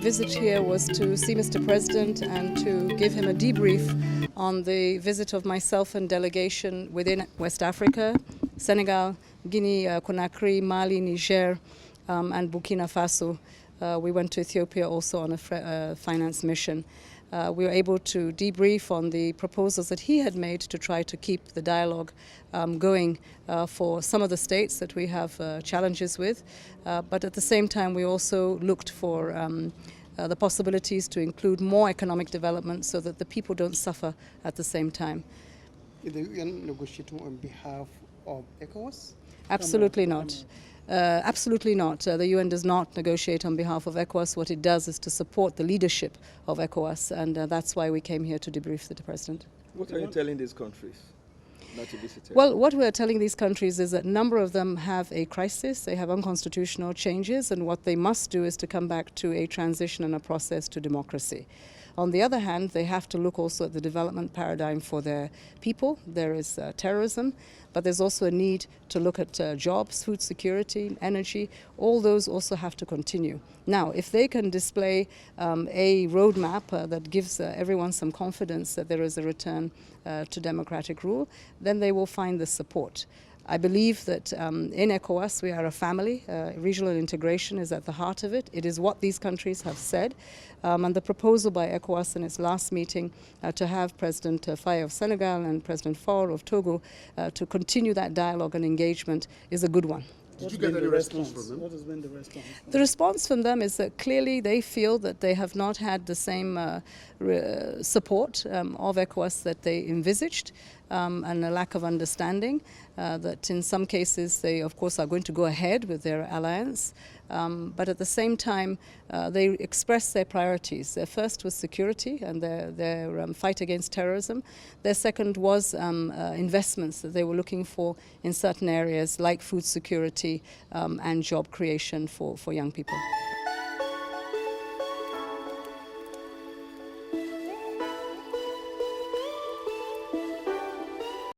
visit here was to see Mr. President and to give him a debrief on the visit of myself and delegation within West Africa, Senegal, Guinea, Conakry, Mali, Niger, and Burkina Faso. We went to Ethiopia also on a finance mission. We were able to debrief on the proposals that he had made to try to keep the dialogue going for some of the states that we have challenges with. But at the same time, we also looked for the possibilities to include more economic development so that the people don't suffer at the same time. Is the UN negotiating on behalf of ECOWAS? Absolutely not. Absolutely not. The UN does not negotiate on behalf of ECOWAS. What it does is to support the leadership of ECOWAS, and that's why we came here to debrief the President. What are you telling these countries not to visit? Well, what we're telling these countries is that a number of them have a crisis, they have unconstitutional changes, and what they must do is to come back to a transition and a process to democracy. On the other hand, they have to look also at the development paradigm for their people. There is terrorism, but there's also a need to look at jobs, food security, energy. All those also have to continue. Now, if they can display a roadmap that gives everyone some confidence that there is a return to democratic rule, then they will find the support. I believe that in ECOWAS we are a family. Regional integration is at the heart of it. It is what these countries have said. And the proposal by ECOWAS in its last meeting to have President Faye of Senegal and President Faure of Togo to continue that dialogue and engagement is a good one. Did you get any response from them? What has been the response? The response from them is that clearly they feel that they have not had the same support of ECOWAS that they envisaged, and a lack of understanding, that in some cases they of course are going to go ahead with their alliance, but at the same time they express their priorities. Their first was security and their fight against terrorism. Their second was investments that they were looking for in certain areas like food security and job creation for young people.